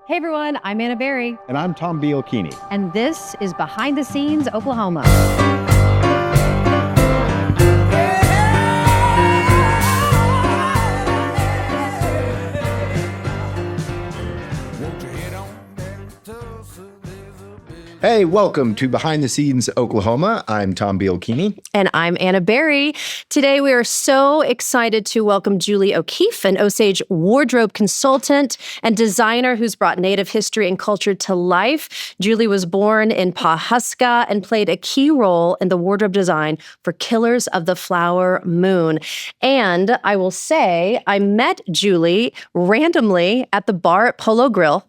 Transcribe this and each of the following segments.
Hey everyone, I'm Anna Berry. And I'm Tom Bielchini. And this is Behind the Scenes Oklahoma. Hey, welcome to Behind the Scenes Oklahoma. I'm Tom Bielchini. And I'm Anna Berry. Today we are so excited to welcome Julie O'Keefe, an Osage wardrobe consultant and designer who's brought Native history and culture to life. Julie was born in Pawhuska and played a key role in the wardrobe design for Killers of the Flower Moon. And I will say, I met Julie randomly at the bar at Polo Grill.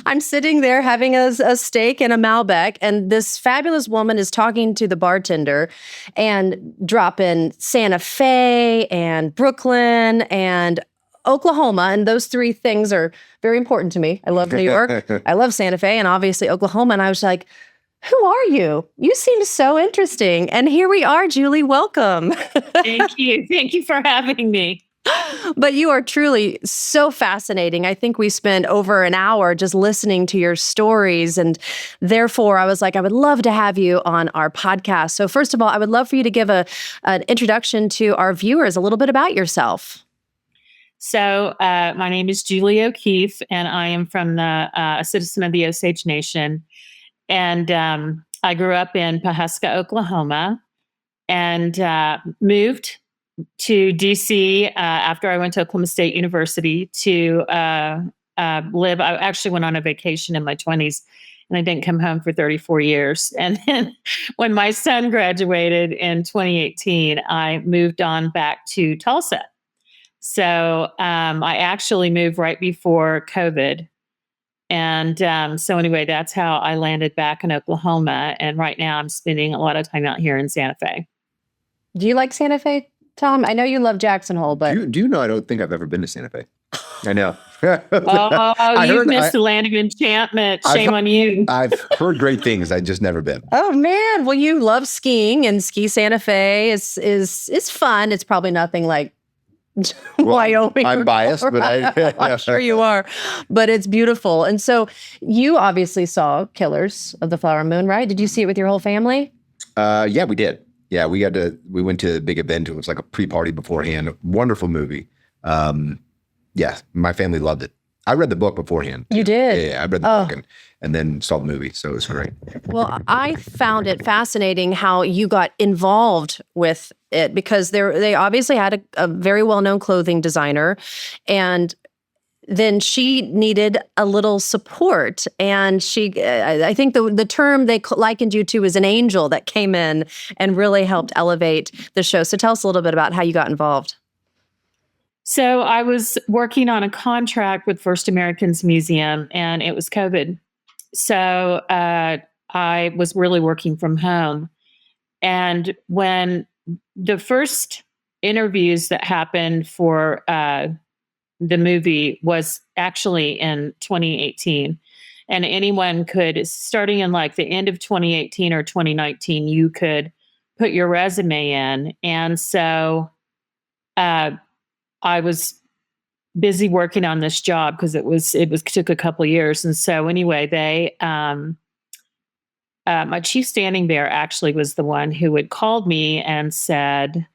I'm sitting there having a steak and a Malbec, and this fabulous woman is talking to the bartender and dropping Santa Fe and Brooklyn and Oklahoma, and those three things are very important to me. I love New York, I love Santa Fe, and obviously Oklahoma, and I was like, who are you? You seem so interesting. And here we are, Julie, welcome. Thank you. Thank you for having me. But you are truly so fascinating. I think we spent over an hour just listening to your stories. And therefore, I was like, I would love to have you on our podcast. So first of all, I would love for you to give an introduction to our viewers, a little bit about yourself. So my name is Julie O'Keefe, and I am from a citizen of the Osage Nation. And I grew up in Pawhuska, Oklahoma, and moved to DC after I went to Oklahoma State University to live. I actually went on a vacation in my 20s, and I didn't come home for 34 years. And then when my son graduated in 2018, I moved on back to Tulsa. So I actually moved right before COVID. And so anyway, that's how I landed back in Oklahoma. And right now I'm spending a lot of time out here in Santa Fe. Do you like Santa Fe, Tom? I know you love Jackson Hole, but... Do you know I don't think I've ever been to Santa Fe? I know. You've missed the land of enchantment. Shame on you. I've heard great things. I've just never been. Oh, man. Well, you love skiing, and Ski Santa Fe is fun. It's probably nothing like Wyoming. I'm biased, but I'm sure you are. But it's beautiful. And so you obviously saw Killers of the Flower Moon, right? Did you see it with your whole family? Yeah, we did. Yeah, we went to a big event. It was like a pre-party beforehand. Wonderful movie. Yeah, my family loved it. I read the book beforehand. You did? Yeah, I read the book and then saw the movie. So it was great. Well, I found it fascinating how you got involved with it because they obviously had a very well-known clothing designer, and then she needed a little support. And I think the term they likened you to is an angel that came in and really helped elevate the show. So tell us a little bit about how you got involved. So I was working on a contract with First Americans Museum, and it was COVID. So I was really working from home. And when the first interviews that happened for the movie was actually in 2018. And anyone could, starting in like the end of 2018 or 2019, you could put your resume in. And so I was busy working on this job because it took a couple of years. And so anyway, my chief standing bearer actually was the one who had called me and said,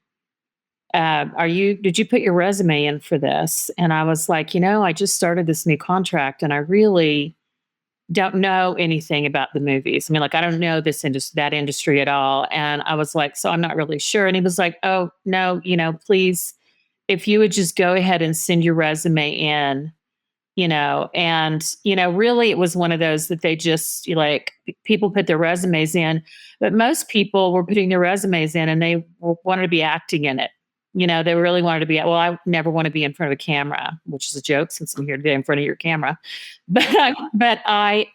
did you put your resume in for this? And I was like, I just started this new contract and I really don't know anything about the movies. I mean, like, I don't know that industry at all. And I was like, so I'm not really sure. And he was like, oh no, please, if you would just go ahead and send your resume in, and, really it was one of those that they just people put their resumes in, but most people were putting their resumes in and they wanted to be acting in it. They really wanted to be, well, I never want to be in front of a camera, which is a joke since I'm here today in front of your camera. But I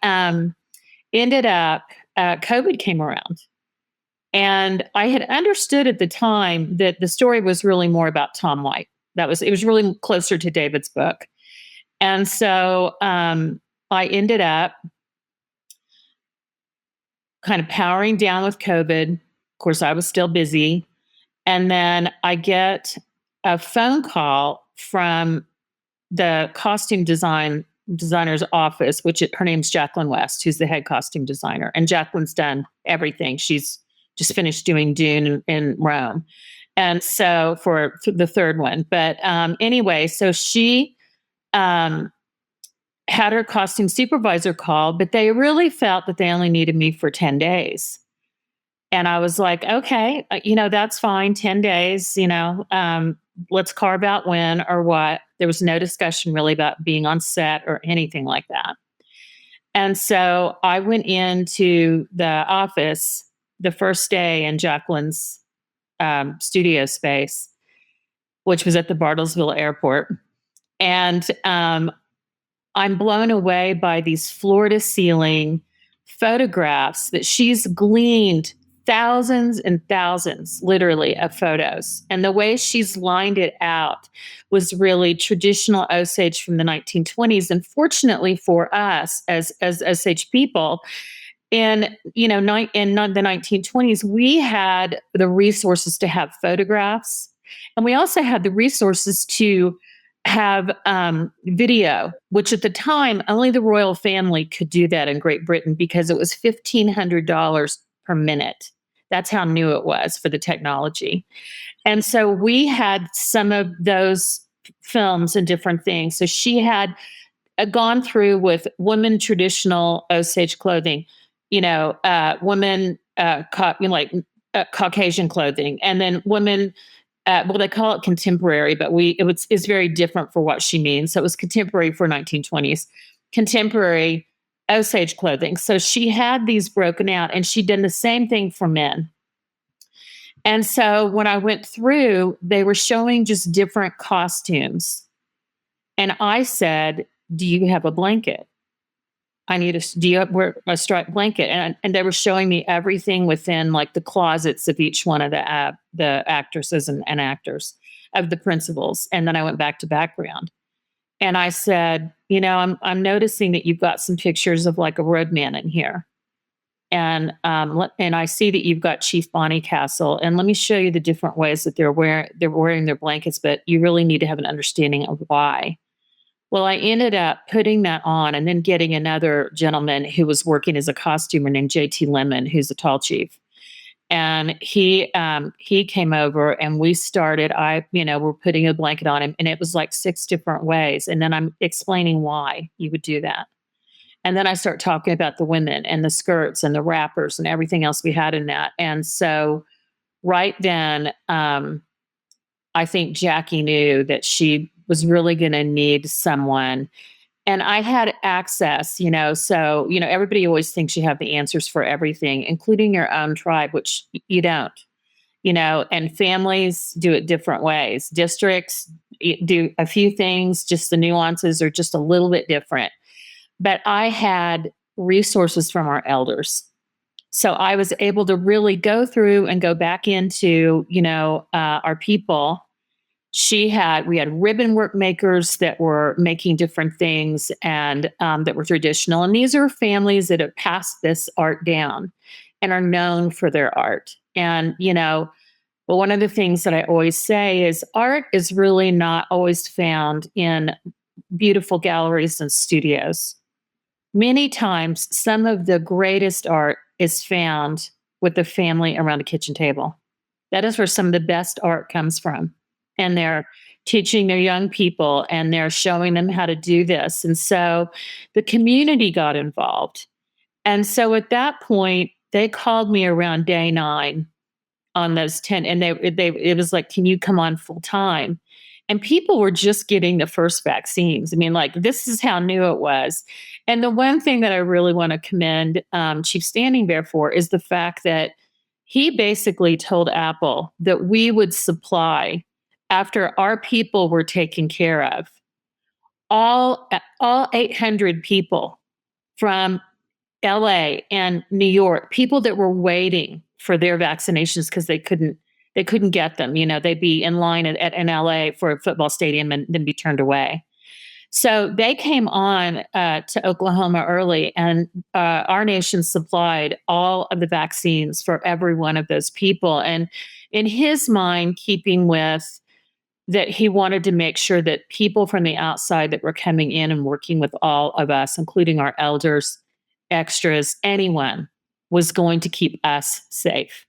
ended up, COVID came around. And I had understood at the time that the story was really more about Tom White. It was really closer to David's book. And so I ended up kind of powering down with COVID. Of course, I was still busy. And then I get a phone call from the costume design designer's office, her name's Jacqueline West, who's the head costume designer. And Jacqueline's done everything. She's just finished doing Dune in Rome. And so for the third one. But anyway, so she had her costume supervisor called, but they really felt that they only needed me for 10 days. And I was like, okay, that's fine. 10 days, let's carve out when or what. There was no discussion really about being on set or anything like that. And so I went into the office the first day in Jacqueline's studio space, which was at the Bartlesville Airport. And I'm blown away by these floor to ceiling photographs that she's gleaned thousands and thousands, literally, of photos. And the way she's lined it out was really traditional Osage from the 1920s. And fortunately for us as Osage people, in the 1920s, we had the resources to have photographs, and we also had the resources to have video, which at the time only the royal family could do that in Great Britain because it was $1,500 per minute. That's how new it was for the technology. And so we had some of those films and different things. So she had gone through with women traditional Osage clothing, women Caucasian clothing, and then women. They call it contemporary, but it's very different for what she means. So it was contemporary for 1920s, contemporary Osage clothing. So she had these broken out, and she did the same thing for men. And so when I went through, they were showing just different costumes. And I said, do you have a blanket? Do you wear a striped blanket? And they were showing me everything within like the closets of each one of the actresses and actors of the principals. And then I went back to background. And I said, I'm noticing that you've got some pictures of like a roadman in here. And I see that you've got Chief Bonnycastle. And let me show you the different ways that they're wearing their blankets, but you really need to have an understanding of why. Well, I ended up putting that on and then getting another gentleman who was working as a costumer named JT Lemon, who's a tall chief. And he came over and we started, we're putting a blanket on him, and it was like 6 different ways. And then I'm explaining why you would do that. And then I start talking about the women and the skirts and the wrappers and everything else we had in that. And so right then, I think Jackie knew that she was really going to need someone. And I had access, so, everybody always thinks you have the answers for everything, including your own tribe, which you don't, and families do it different ways. Districts do a few things, just the nuances are just a little bit different. But I had resources from our elders. So I was able to really go through and go back into, our people. We had ribbon work makers that were making different things and that were traditional. And these are families that have passed this art down and are known for their art. And, but one of the things that I always say is art is really not always found in beautiful galleries and studios. Many times, some of the greatest art is found with the family around a kitchen table. That is where some of the best art comes from. And they're teaching their young people and they're showing them how to do this. And so the community got involved. And so at that point, they called me around day 9 on those 10. And it was like, can you come on full time? And people were just getting the first vaccines. I mean, like, this is how new it was. And the one thing that I really want to commend Chief Standing Bear for is the fact that he basically told Apple that we would supply, after our people were taken care of, all 800 people from LA and New York, people that were waiting for their vaccinations because they couldn't get them. They'd be in line in LA for a football stadium and then be turned away. So they came on to Oklahoma early, and our nation supplied all of the vaccines for every one of those people. And in his mind, keeping with that he wanted to make sure that people from the outside that were coming in and working with all of us, including our elders, extras, anyone, was going to keep us safe.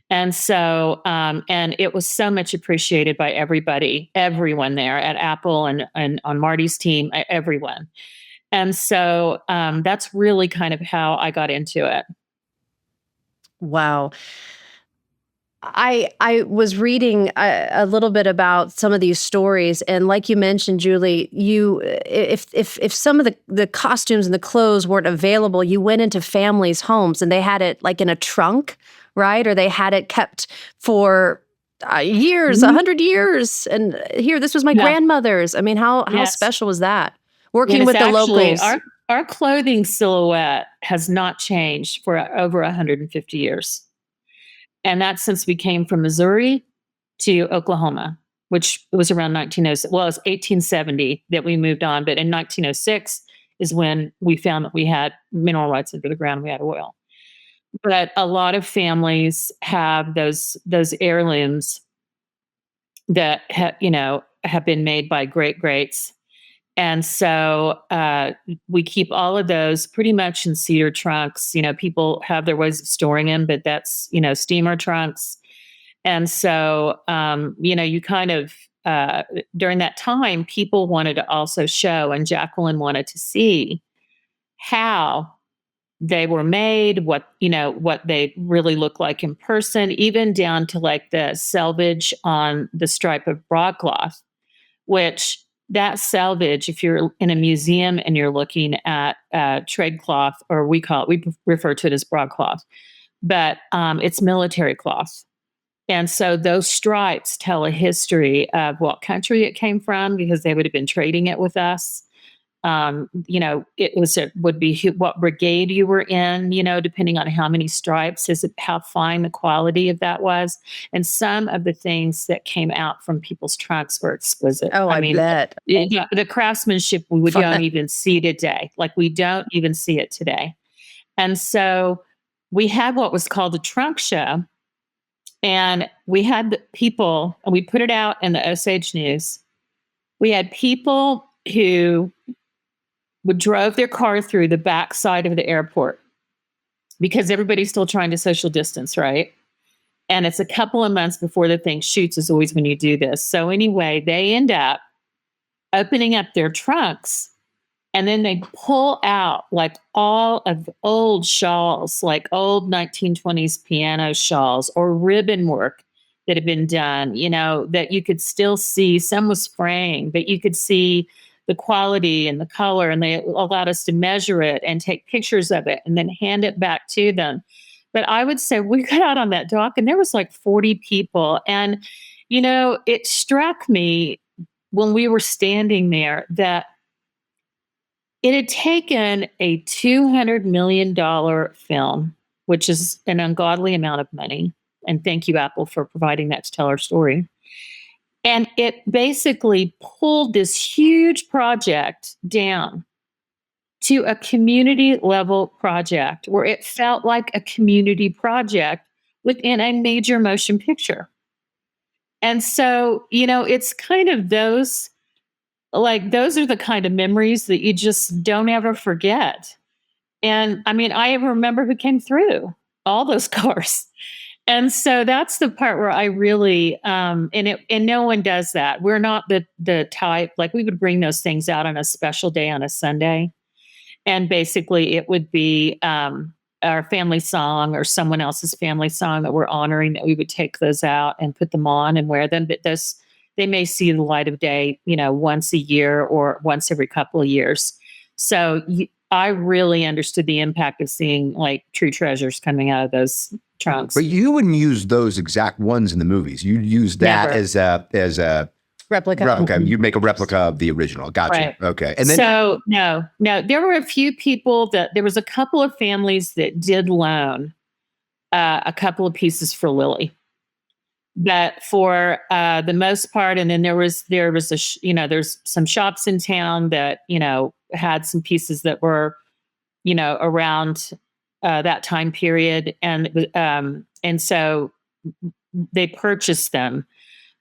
And so, and it was so much appreciated by everybody, everyone there at Apple and on Marty's team, everyone. And so that's really kind of how I got into it. Wow. I was reading a little bit about some of these stories, and like you mentioned, Julie, you if some of the costumes and the clothes weren't available, you went into families' homes and they had it like in a trunk, right? Or they had it kept for years, 100 years, and here, this was my grandmother's. I mean, how special was that? Working with the locals. Our clothing silhouette has not changed for over 150 years. And that's since we came from Missouri to Oklahoma, which was around 1906. Well, it was 1870 that we moved on. But in 1906 is when we found that we had mineral rights under the ground. We had oil. But a lot of families have those heirlooms that have been made by greats. And so we keep all of those pretty much in cedar trunks. People have their ways of storing them, but that's, steamer trunks. And so, you kind of, during that time, people wanted to also show, and Jacqueline wanted to see how they were made, what they really look like in person, even down to like the selvage on the stripe of broadcloth, which that selvage, if you're in a museum and you're looking at trade cloth, or we refer to it as broadcloth, but it's military cloth. And so those stripes tell a history of what country it came from, because they would have been trading it with us. It would be what brigade you were in, depending on how many stripes, how fine the quality of that was. And some of the things that came out from people's trunks were exquisite. Oh, I mean, bet. The craftsmanship we don't even see today. Like, we don't even see it today. And so we had what was called a trunk show. And we had the people, and we put it out in the Osage News. We had people who drove their car through the backside of the airport, because everybody's still trying to social distance, right? And it's a couple of months before the thing shoots is always when you do this. So anyway, they end up opening up their trunks, and then they pull out like all of old shawls, like old 1920s piano shawls or ribbon work that had been done, that you could still see. Some was fraying, but you could see the quality and the color, and they allowed us to measure it and take pictures of it and then hand it back to them. But I would say we got out on that dock and there was like 40 people. And, it struck me when we were standing there that it had taken a $200 million film, which is an ungodly amount of money. And thank you, Apple, for providing that to tell our story. And it basically pulled this huge project down to a community level project where it felt like a community project within a major motion picture. And so, it's kind of those are the kind of memories that you just don't ever forget. And I mean, I remember who came through all those cars. And so that's the part where I really, and no one does that. We're not the type, like we would bring those things out on a special day on a Sunday. And basically it would be our family song or someone else's family song that we're honoring, that we would take those out and put them on and wear them. But they may see the light of day, once a year or once every couple of years. So I really understood the impact of seeing like true treasures coming out of those trunks. But you wouldn't use those exact ones in the movies. You'd use that as a replica. You'd make a replica of the original. Gotcha. Right. Okay. And then so no, there were a few people there was a couple of families that did loan a couple of pieces for Lily. But for the most part, and then there was there's some shops in town that, had some pieces that were, around that time period. And so they purchased them.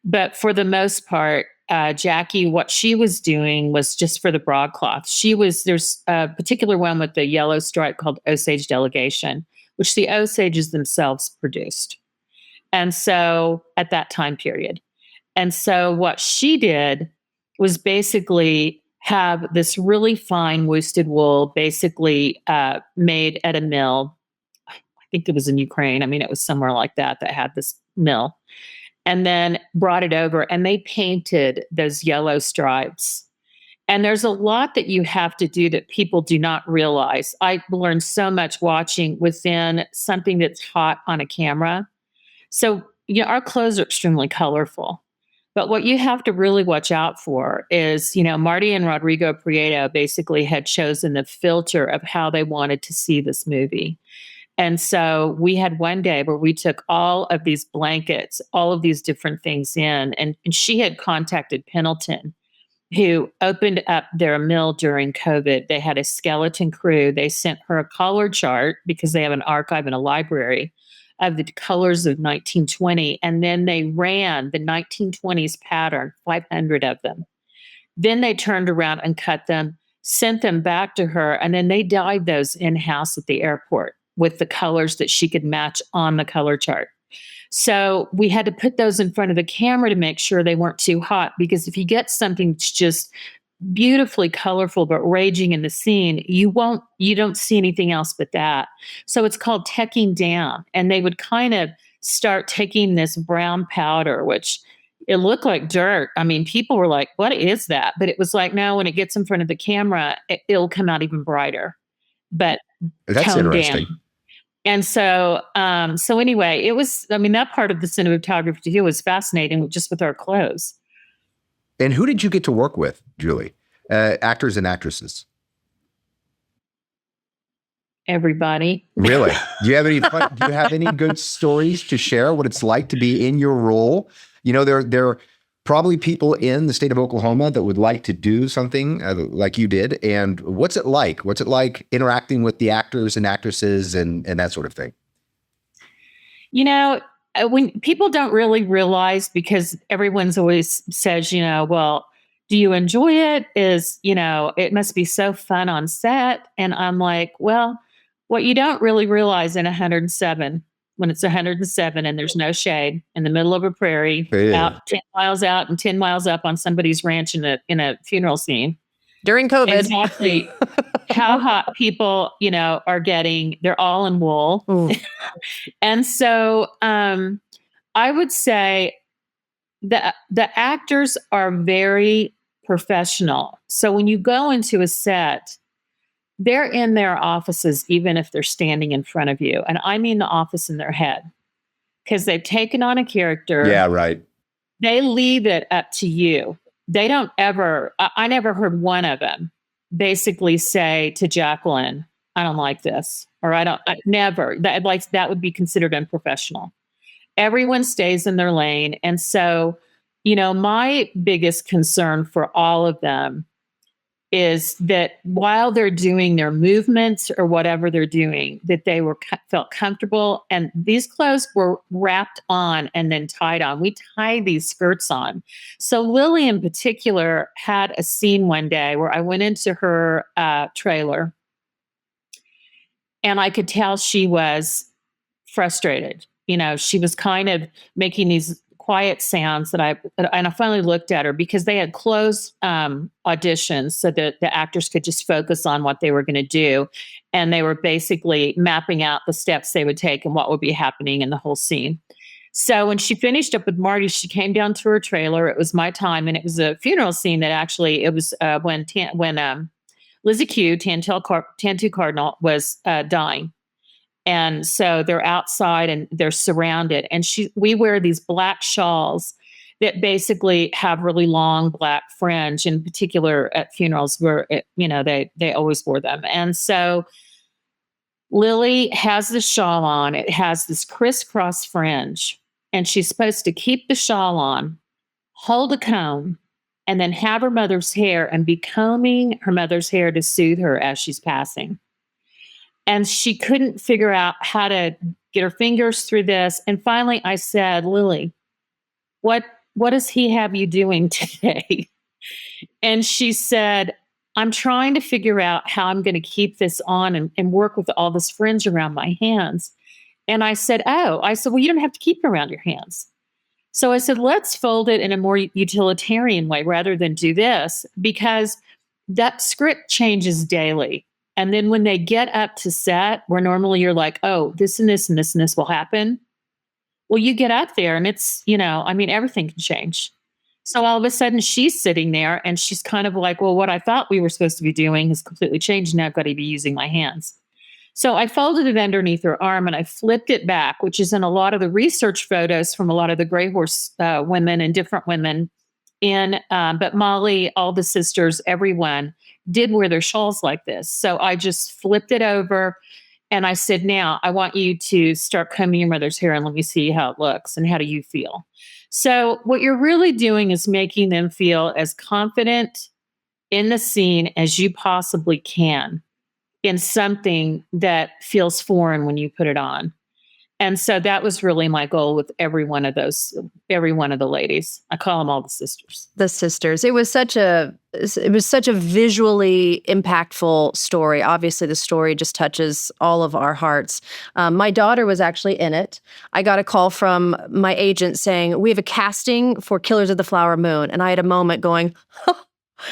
But for the most part, Jackie, what she was doing was just for the broadcloth. There's a particular one with the yellow stripe called Osage Delegation, which the Osages themselves produced. And so at that time period. And so what she did was basically have this really fine worsted wool, basically made at a mill. I think it was in Ukraine. I mean, it was somewhere like that had this mill, and then brought it over and they painted those yellow stripes. And there's a lot that you have to do that people do not realize. I learned so much watching within something that's hot on a camera. So, our clothes are extremely colorful. But what you have to really watch out for is, Marty and Rodrigo Prieto basically had chosen the filter of how they wanted to see this movie. And so we had one day where we took all of these blankets, all of these different things in, and she had contacted Pendleton, who opened up their mill during COVID. They had a skeleton crew. They sent her a color chart because they have an archive and a library of the colors of 1920. And then they ran the 1920s pattern, 500 of them. Then they turned around and cut them, sent them back to her, and then they dyed those in-house at the airport with the colors that she could match on the color chart. So we had to put those in front of the camera to make sure they weren't too hot, because if you get something that's just beautifully colorful but raging in the scene, you don't see anything else but that. So it's called teching down. And they would kind of start taking this brown powder, which it looked like dirt. I mean, people were like, what is that? But it was like, no, when it gets in front of the camera, it'll come out even brighter. But that's toned interesting. down. And so, anyway, it was, that part of the cinematography too was fascinating, just with our clothes. And who did you get to work with, Julie? Actors and actresses? Everybody. Really? Do you have any good stories to share what it's like to be in your role? There are probably people in the state of Oklahoma that would like to do something like you did. And what's it like? What's it like interacting with the actors and actresses and that sort of thing? When people don't really realize, because everyone's always says, well, do you enjoy it? It must be so fun on set. And I'm like, well, what you don't really realize in 107, when it's 107 and there's no shade in the middle of a prairie, out 10 miles out and 10 miles up on somebody's ranch in a funeral scene. During COVID. Exactly. How hot people, are getting. They're all in wool. And so I would say that the actors are very professional. So when you go into a set, they're in their offices, even if they're standing in front of you. And I mean the office in their head, because they've taken on a character. Yeah, right. They leave it up to you. They don't ever, I never heard one of them basically say to Jacqueline, I don't like this, or never. That would be considered unprofessional. Everyone stays in their lane. And so, my biggest concern for all of them is that while they're doing their movements or whatever they're doing, that they felt comfortable. And these clothes were wrapped on and then tied on. We tied these skirts on. So Lily in particular had a scene one day where I went into her trailer, and I could tell she was frustrated. She was kind of making these quiet sounds and I finally looked at her, because they had closed auditions so that the actors could just focus on what they were going to do. And they were basically mapping out the steps they would take and what would be happening in the whole scene. So when she finished up with Marty, she came down to her trailer. It was my time. And it was a funeral scene that actually, it was when Lizzie Q, Tantu Cardinal, was dying. And so they're outside and they're surrounded. And we wear these black shawls that basically have really long black fringe, in particular at funerals where, they always wore them. And so Lily has the shawl on. It has this crisscross fringe. And she's supposed to keep the shawl on, hold a comb, and then have her mother's hair and be combing her mother's hair to soothe her as she's passing. And she couldn't figure out how to get her fingers through this. And finally I said, Lily, what what does he have you doing today? And she said, I'm trying to figure out how I'm going to keep this on and work with all this fringe around my hands. And I said, well, you don't have to keep it around your hands. So I said, let's fold it in a more utilitarian way rather than do this, because that script changes daily. And then when they get up to set, where normally you're like, oh, this and this and this and this will happen. Well, you get up there and it's, everything can change. So all of a sudden she's sitting there and she's kind of like, well, what I thought we were supposed to be doing has completely changed. Now I've got to be using my hands. So I folded it underneath her arm and I flipped it back, which is in a lot of the research photos from a lot of the Gray Horse women and different women. But Molly, all the sisters, everyone did wear their shawls like this. So I just flipped it over and I said, now I want you to start combing your mother's hair and let me see how it looks and how do you feel? So what you're really doing is making them feel as confident in the scene as you possibly can in something that feels foreign when you put it on. And so that was really my goal with every one of the ladies. I call them all the sisters. The sisters. It was such a visually impactful story. Obviously, the story just touches all of our hearts. My daughter was actually in it. I got a call from my agent saying, we have a casting for Killers of the Flower Moon. And I had a moment going,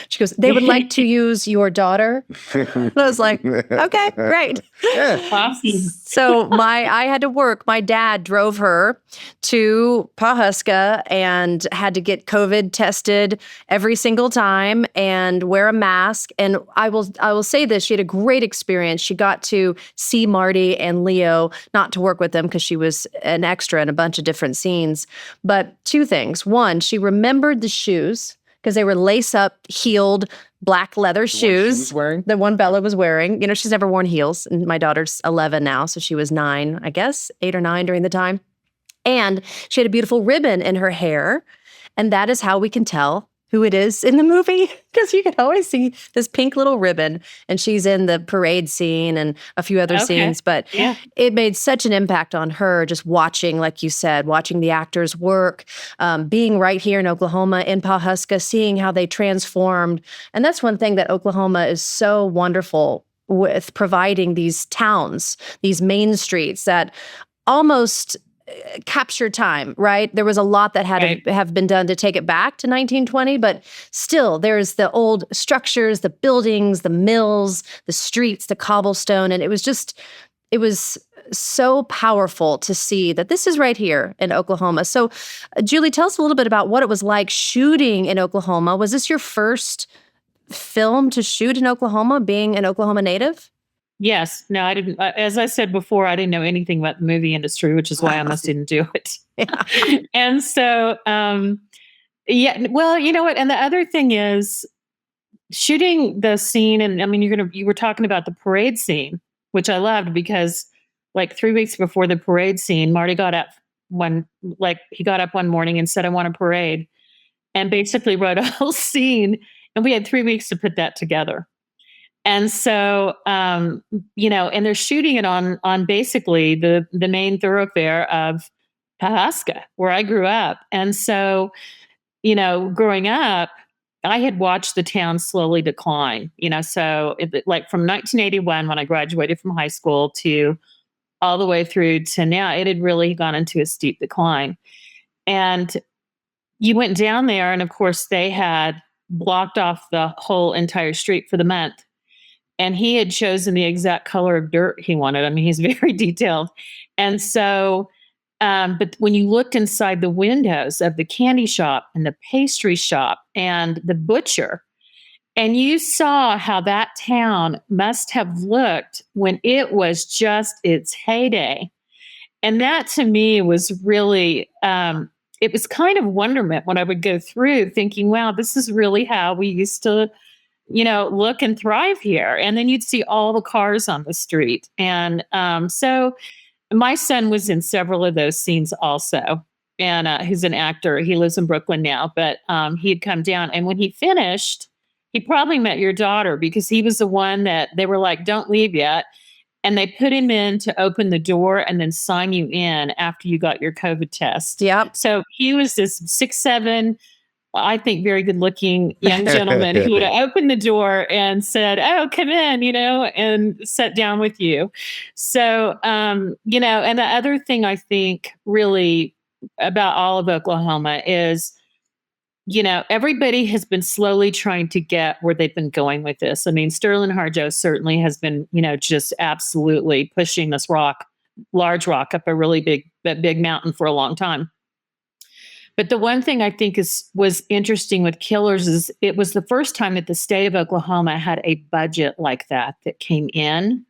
she goes, they would like to use your daughter. And I was like, okay, great. Awesome. So I had to work. My dad drove her to Pawhuska and had to get COVID tested every single time and wear a mask. And I will say this, she had a great experience. She got to see Marty and Leo, not to work with them because she was an extra in a bunch of different scenes. But two things. One, she remembered the shoes, because they were lace-up, heeled, black leather shoes. The one Bella was wearing. She's never worn heels. And my daughter's 11 now, so she was 9, I guess, 8 or 9 during the time. And she had a beautiful ribbon in her hair. And that is how we can tell who it is in the movie, because you can always see this pink little ribbon, and she's in the parade scene and a few other scenes. But it made such an impact on her just watching, like you said, watching the actors work, being right here in Oklahoma, in Pawhuska, seeing how they transformed. And that's one thing that Oklahoma is so wonderful with, providing these towns, these main streets that almost capture time, right? There was a lot that had to have been done to take it back to 1920, but still there's the old structures, the buildings, the mills, the streets, the cobblestone. And it was so powerful to see that this is right here in Oklahoma. So Julie, tell us a little bit about what it was like shooting in Oklahoma. Was this your first film to shoot in Oklahoma, being an Oklahoma native? Yes. No, I didn't. As I said before, I didn't know anything about the movie industry, which is why I almost didn't do it. And so, well, you know what? And the other thing is shooting the scene. And I mean, you were talking about the parade scene, which I loved because like 3 weeks before the parade scene, Marty got up one morning and said, I want a parade, and basically wrote a whole scene. And we had 3 weeks to put that together. And so, and they're shooting it on basically the main thoroughfare of Pawhuska, where I grew up. And so, growing up, I had watched the town slowly decline, so like from 1981, when I graduated from high school, to all the way through to now, it had really gone into a steep decline. And you went down there, and of course, they had blocked off the whole entire street for the month. And he had chosen the exact color of dirt he wanted. I mean, he's very detailed. And so, but when you looked inside the windows of the candy shop and the pastry shop and the butcher, and you saw how that town must have looked when it was just its heyday. And that to me was really, it was kind of wonderment when I would go through thinking, wow, this is really how we used to look and thrive here. And then you'd see all the cars on the street. And so my son was in several of those scenes also. And he's an actor. He lives in Brooklyn now, but he had come down. And when he finished, he probably met your daughter, because he was the one that they were like, don't leave yet. and they put him in to open the door and then sign you in after you got your COVID test. Yep. So he was this 6'7", I think very good looking young gentleman who would have opened the door and said, "Oh, come in," and sat down with you. So, and the other thing I think really about all of Oklahoma is, everybody has been slowly trying to get where they've been going with this. I mean, Sterling Harjo certainly has been, just absolutely pushing this large rock up a really big mountain for a long time. But the one thing I think was interesting with Killers is it was the first time that the state of Oklahoma had a budget like that came in,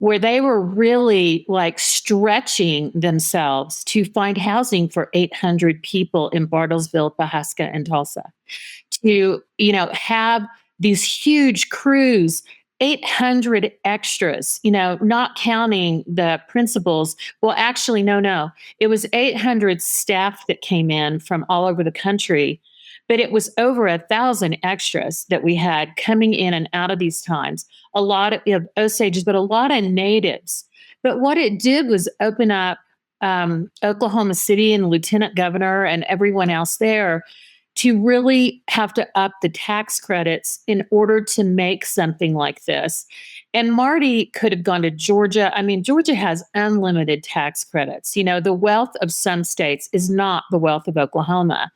where they were really like stretching themselves to find housing for 800 people in Bartlesville, Pahaska, and Tulsa, to, have these huge crews, 800 extras, not counting the principals. Well, actually, no. It was 800 staff that came in from all over the country, but it was over 1,000 extras that we had coming in and out of these times. A lot of Osages, but a lot of natives. But what it did was open up Oklahoma City and the lieutenant governor and everyone else there to really have to up the tax credits in order to make something like this. And Marty could have gone to Georgia. I mean, Georgia has unlimited tax credits. The wealth of some states is not the wealth of Oklahoma.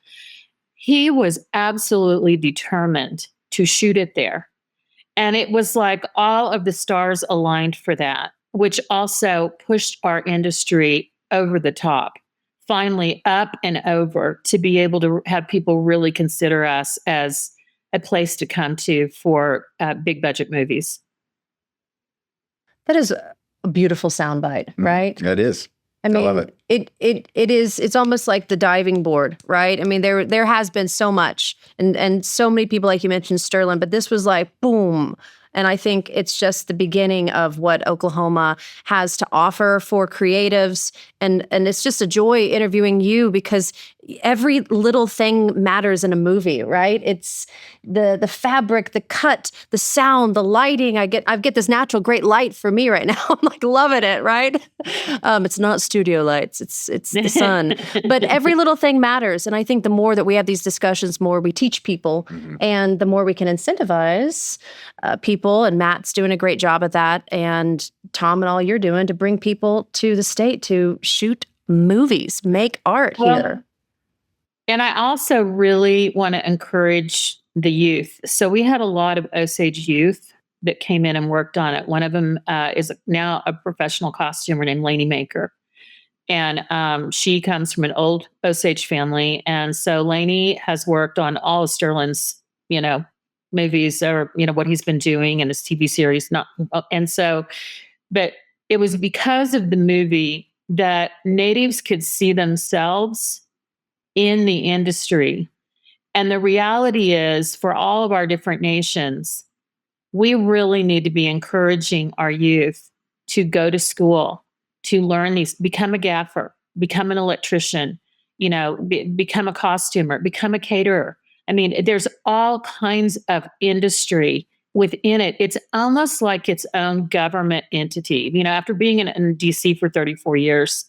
He was absolutely determined to shoot it there. And it was like all of the stars aligned for that, which also pushed our industry over the top. Finally up and over to be able to have people really consider us as a place to come to for big budget movies. That is a beautiful soundbite, right? It is. I mean, love it. It is. It's almost like the diving board, right? I mean, there has been so much, and so many people, like you mentioned, Sterling, but this was like boom. And I think it's just the beginning of what Oklahoma has to offer for creatives. And it's just a joy interviewing you because every little thing matters in a movie, right? It's the fabric, the cut, the sound, the lighting. I get this natural great light for me right now. I'm like loving it, right? It's not studio lights. It's the sun. But every little thing matters. And I think the more that we have these discussions, the more we teach people, and the more we can incentivize people. And Matt's doing a great job at that. And Tom and all you're doing to bring people to the state to shoot movies, make art here. And I also really want to encourage the youth. So we had a lot of Osage youth that came in and worked on it. One of them is now a professional costumer named Lainey Maker. And she comes from an old Osage family. And so Lainey has worked on all of Sterling's, movies or, what he's been doing in his TV series. But it was because of the movie that natives could see themselves in the industry. And the reality is, for all of our different nations, we really need to be encouraging our youth to go to school, to learn these, become a gaffer, become an electrician, become a costumer, become a caterer. I mean, there's all kinds of industry within it. It's almost like its own government entity. After being in DC for 34 years,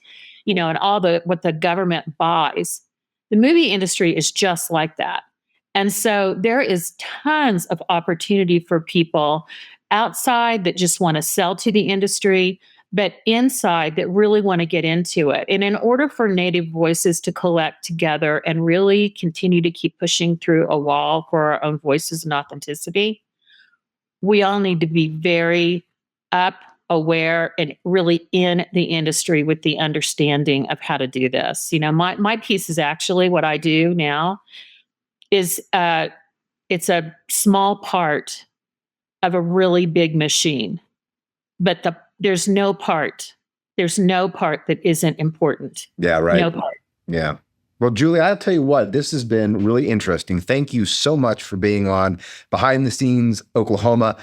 and all what the government buys, the movie industry is just like that. And so there is tons of opportunity for people outside that just want to sell to the industry, but inside that really want to get into it. And in order for Native voices to collect together and really continue to keep pushing through a wall for our own voices and authenticity, we all need to be very aware and really in the industry with the understanding of how to do this. My piece is actually what I do now is it's a small part of a really big machine, but there's no part that isn't important. Yeah, right. No part. Yeah. Well, Julie, I'll tell you what, this has been really interesting. Thank you so much for being on Behind the Scenes Oklahoma.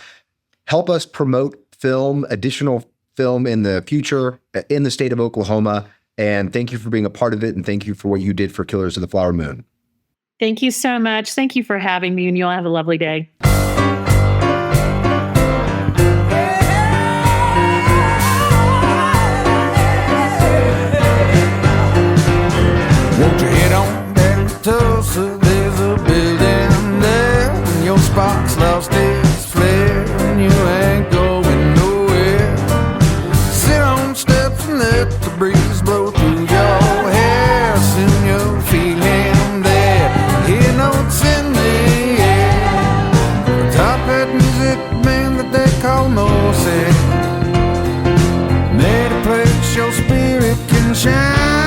Help us promote additional film in the future in the state of Oklahoma. And thank you for being a part of it. And thank you for what you did for Killers of the Flower Moon. Thank you so much. Thank you for having me, and you'll have a lovely day. land that they call Norset. Made a place your spirit can shine.